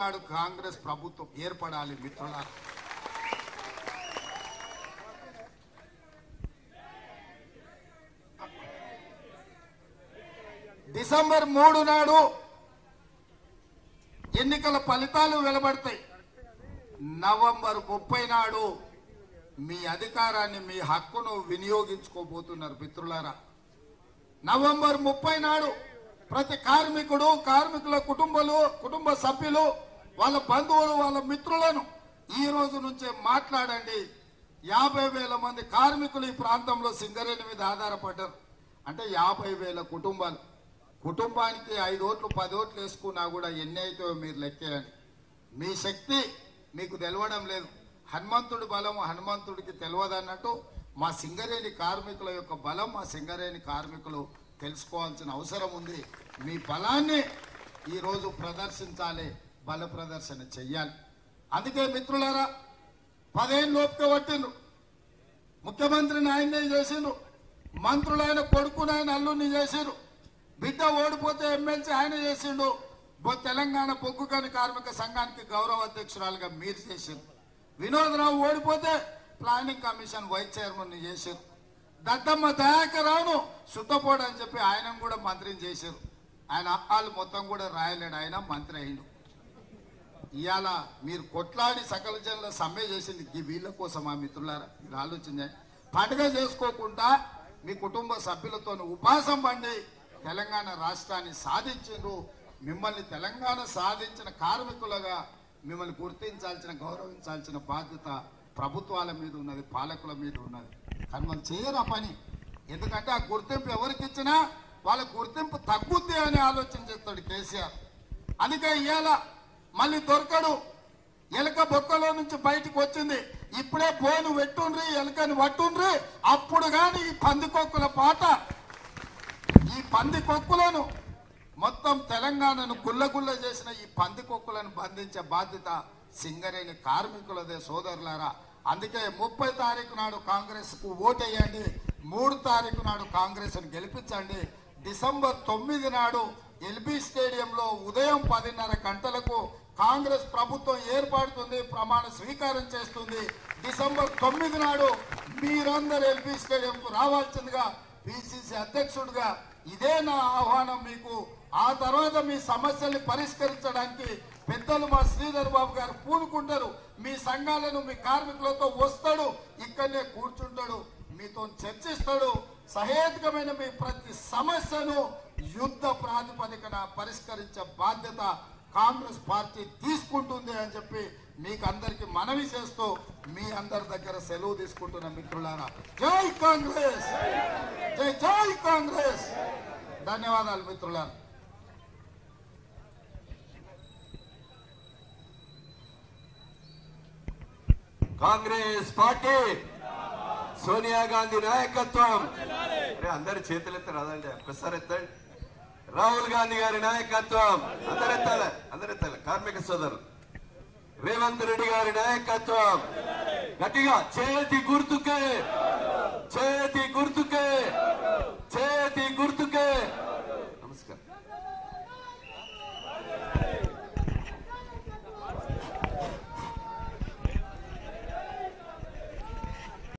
నాడు కాంగ్రెస్ ప్రభుత్వం ఏర్పడాలి మిత్రులారా. డిసెంబర్ 3 నాడు ఎన్నికల ఫలితాలు వెలువడతాయి. నవంబర్ 30 నాడు మీ అధికారాన్ని మీ హక్కును వినియోగించుకోబోతున్నారు మిత్రులారా. నవంబర్ 30 నాడు ప్రతి కార్మికుడు, కార్మికుల కుటుంబ సభ్యులు, వాళ్ళ బంధువులు, వాళ్ళ మిత్రులను ఈ రోజు నుంచే మాట్లాడండి. 50,000 మంది కార్మికులు ఈ ప్రాంతంలో సింగరేణి మీద ఆధారపడ్డారు. అంటే 50,000 కుటుంబాలు. కుటుంబానికి 5 ఓట్లు 10 ఓట్లు వేసుకున్నా కూడా ఎన్ని అయితే మీరు లెక్కేయండి. మీ శక్తి మీకు తెలవడం లేదు. హనుమంతుడి బలం హనుమంతుడికి తెలియదన్నట్టు మా సింగరేణి కార్మికుల యొక్క బలం మా సింగరేణి కార్మికులు తెలుసుకోవాల్సిన అవసరం ఉంది. మీ బలాన్ని ఈరోజు ప్రదర్శించాలి, బల ప్రదర్శన చెయ్యాలి. అందుకే మిత్రులారా, 10 ఏళ్ళు ఓపిక పట్టిండ్రు. ముఖ్యమంత్రిని ఆయన్నే చేసిండ్రు, మంత్రులు ఆయన కొడుకుని ఆయన అల్లుని చేసిండ్రు, బిడ్డ ఓడిపోతే ఎమ్మెల్సీ ఆయన చేసిండు, తెలంగాణ బొగ్గుగని కార్మిక సంఘానికి గౌరవ అధ్యక్షురాలుగా మీరు చేసిండ్రు, వినోదరావు ఓడిపోతే ప్లానింగ్ కమిషన్ వైస్ చైర్మన్ చేశారు, దద్దమ్మ దయాకర్ రావును సుట్టపోడు అని చెప్పి ఆయన కూడా మంత్రిని చేశారు. ఆయన అప్పాలు మొత్తం కూడా రాయలేడు, ఆయన మంత్రి అయిండు. ఇవాళ మీరు కొట్లాడి సకల జనుల సమ్మె చేసింది ఈ వీళ్ళ కోసమా మిత్రులారా? మీరు ఆలోచించండి. పండుగ చేసుకోకుండా మీ కుటుంబ సభ్యులతో ఉపాసం పండి తెలంగాణ రాష్ట్రాన్ని సాధించిండ్రు. మిమ్మల్ని తెలంగాణ సాధించిన కార్మికులుగా మిమ్మల్ని గుర్తించాల్సిన, గౌరవించాల్సిన బాధ్యత ప్రభుత్వాల మీద ఉన్నది, పాలకుల మీద ఉన్నది. కానీ మనం చేయరు ఆ పని. ఎందుకంటే ఆ గుర్తింపు ఎవరికి ఇచ్చినా వాళ్ళ గుర్తింపు తగ్గుద్ది అని ఆలోచన చేస్తాడు కేసీఆర్. అందుకే ఇవాళ మళ్ళీ దొరకడు. ఎలక బొక్కలో నుంచి బయటకు వచ్చింది. ఇప్పుడే బోను పెట్టుండ్రి, ఎలకని పట్టుండ్రి, అప్పుడు కానీ ఈ పందికొక్కుల పాట, ఈ పందికొక్కులను మొత్తం తెలంగాణను గుల్లగుల్ల చేసిన ఈ పందికొక్కులను బంధించే బాధ్యత సింగరేణి కార్మికులదే సోదరులారా. అందుకే 30 తారీఖు నాడు కాంగ్రెస్ కు ఓటేయండి, 3 తారీఖు నాడు కాంగ్రెస్ ను గెలిపించండి. డిసెంబర్ 9 నాడు ఎల్బీ స్టేడియంలో ఉదయం 10:30 గంటలకు కాంగ్రెస్ ప్రభుత్వం ఏర్పడుతుంది, ప్రమాణ స్వీకారం చేస్తుంది. డిసెంబర్ 9 నాడు మీరందరూ ఎల్బీ స్టేడియంకు రావాల్సిందిగా పిసిసి అధ్యక్షుడిగా ఇదే నా ఆహ్వానం మీకు. ఆ తర్వాత మీ సమస్యల్ని పరిష్కరించడానికి పెద్దలు మా శ్రీధర్ బాబు గారు పూనుకుంటారు. మీ సంఘాలను మీ కార్మికులతో వస్తాడు, ఇక్కడనే కూర్చుంటాడు, మీతో చర్చిస్తాడు. సహేతుకమైన మీ ప్రతి సమస్యను యుద్ధ ప్రాతిపదికన పరిష్కరించే బాధ్యత కాంగ్రెస్ పార్టీ తీసుకుంటుంది అని చెప్పి మీకు అందరికి మనవి చేస్తూ మీ అందరి దగ్గర సెలవు తీసుకుంటున్న మిత్రులారా, జై కాంగ్రెస్, జై జై కాంగ్రెస్. ధన్యవాదాలు మిత్రులారా. కాంగ్రెస్ పార్టీ, సోనియా గాంధీ నాయకత్వం. అందరి చేతులు ఎత్తారు, అదండి ఒక్కసారి ఎత్తండి. రాహుల్ గాంధీ గారి నాయకత్వం, అందరెత్తాలి కార్మిక సోదరులు. రేవంత్ రెడ్డి గారి నాయకత్వం. గట్టిగా చేతి గుర్తుకే, చేతి గుర్తుకే.